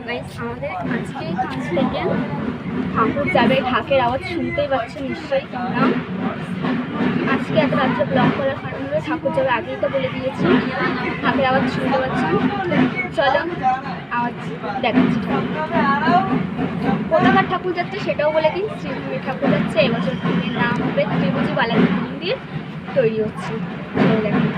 Guys আমাদের আজকে কাজ থেকে ঠাকুর যাবে, ঢাকের আওয়াজ শুনতেই পাচ্ছেন নিশ্চয়ই। না আজকে এত রাত্রে ব্লগ করার কারণ হলো ঠাকুর যাবে, আগেই তো বলে দিয়েছি। ঢাকের আওয়াজ শুনতে পাচ্ছেন, চলো আওয়াজ দেখাচ্ছি। কোথাকার ঠাকুর যাচ্ছে সেটাও বলে দিই। শ্রীভূমির ঠাকুর যাচ্ছে, এবছর ঠাকুরের নাম হবে ত্রিভুজি বালাজি মন্দির, তৈরি হচ্ছে। দেখুন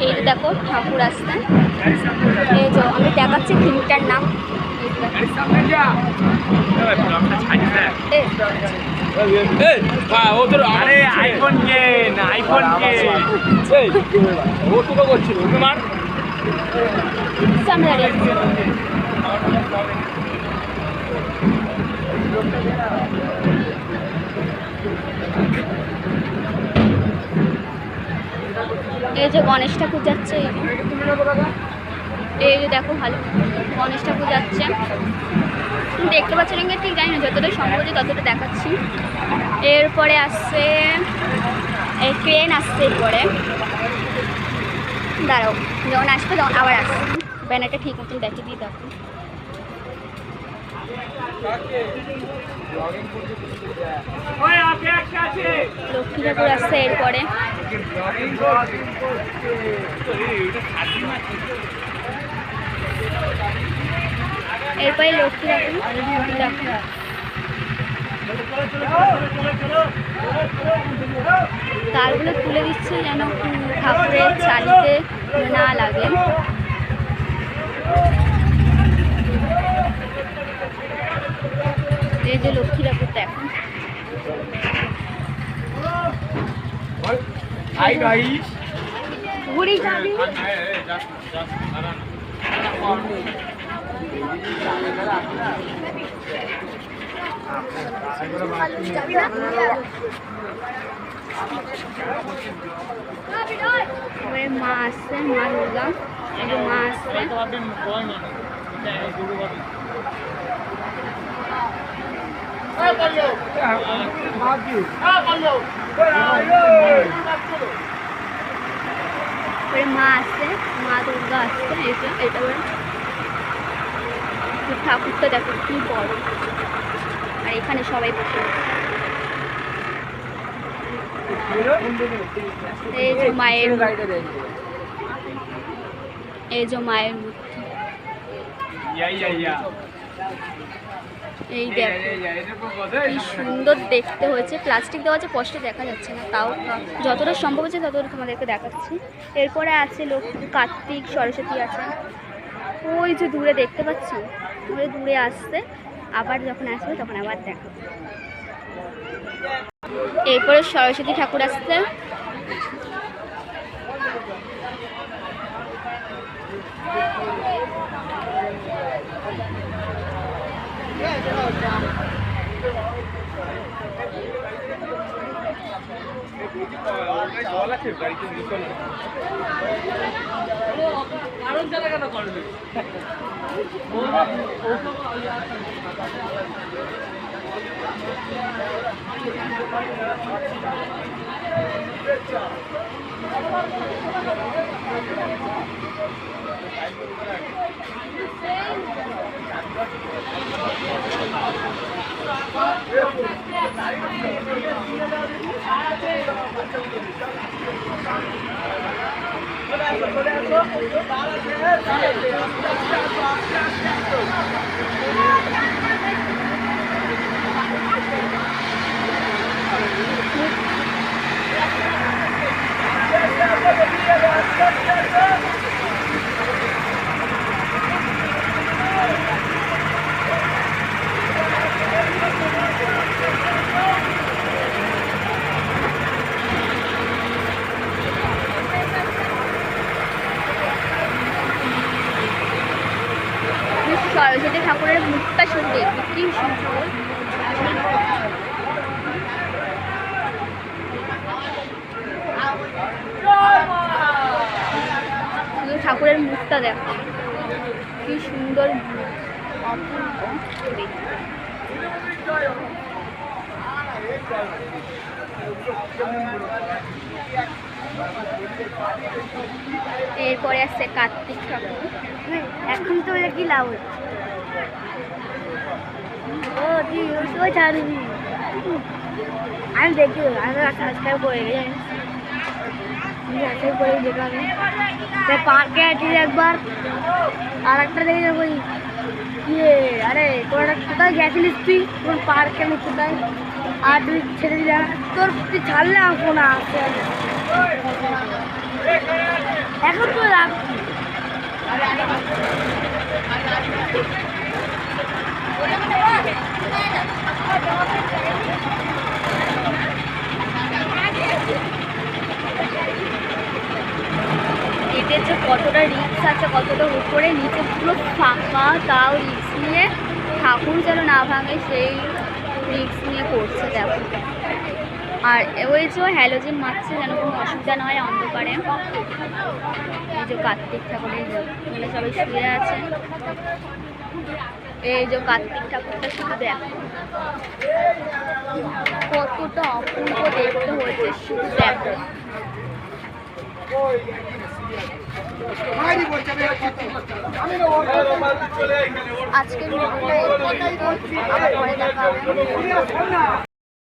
এই দেখো ঠাকুর আসতেন। এই যে আমি দেখাচ্ছি থিমটার নাম। এই যে গণেশ ঠাকুর যাচ্ছে, এই যে দেখো ভালো গণেশ ঠাকুর যাচ্ছে। দেখতে পাচ্ছেন নাকি ঠিক জানি না, যতটা সম্ভব হচ্ছে ততটা দেখাচ্ছি। এরপরে আসছে এই ট্রেন আসছে, এরপরে দাঁড়াও যখন আসবে তখন আবার আসছে। ব্যানারটা ঠিক মতন দেখে দিই। দেখো লক্ষ্মী ঠাকুর আসছে, এরপরে এরপরে লক্ষ্মী ঠাকুর। দেখো তারগুলো তুলে দিচ্ছে যেন ঠাকুরের চালিতে না লাগে। এই যে লক্ষ্মী ঠাকুর দেখো। ঘুরি যাবি মা আসছে, মা দুর্গা, মা আসছে। মা আসছে, মা দুর্গা আসছে। এটা ঠাকুরটা দেখো কি বড়, আর এখানে সবাই বসে। এই যে মায়ের, এই যে মায়ের মূর্তি। এই দেখো কি সুন্দর দেখতে হয়েছে। প্লাস্টিক দেওয়া আছে, স্পষ্ট দেখা যাচ্ছে না, তাও যতটা সম্ভব হচ্ছে ততটা তোমাদেরকে দেখাচ্ছি। এরপরে আছে লক্ষ্মী, কার্তিক, সরস্বতী আছে। ওই যে দূরে দেখতে পাচ্ছ, ওই দূরে আসছে। আবার যখন আসবে তখন আবার দেখো। এরপরে সরস্বতী ঠাকুর আসছে। সরস্বতী ঠাকুরের মুখটা শুধু দেখবে কি সুন্দর। শুধু ঠাকুরের মুখটা দেখো কি সুন্দর অপূর্ব দেখতে। এরপরে আসছে কার্তিক ঠাকুর। এখন তো কি লাভ হচ্ছে আমি দেখি সাবস্ক্রাইব করে দেখলাম পার্কে আছি একবার, আর একটা দেখে যাবো ইয়ে আরে তোরা কোথায় গেছিলিস তুই তোর পার্কে? আমি কোথায় আর তুই ছেড়ে দিলে তোর তুই ছাড়লে আসবো না এখন তো রাখছি। এতে যে কতটা রিস্ক আছে, কতটা উপরে নিচে পুরো ফাঁকা, তাও রিস্ক নিয়ে ঠাকুর যেন না ভাঙে সেই রিস্ক নিয়ে করছে দেখো। আর ওই যে হ্যালোজিন মারছে যেন কোনো অসুবিধা না হয় অন্ধকারে। এই যে কার্তিক ঠাকুরের এখানে সবাই শুয়ে আছে। এই যে কার্তিক ঠাকুরটা শুধু দেখো কতটা অপূর্ব দেখতে হয়েছে, শুধু দেখো। আজকের ভিডিওটা আবার পরে দেখা হবে।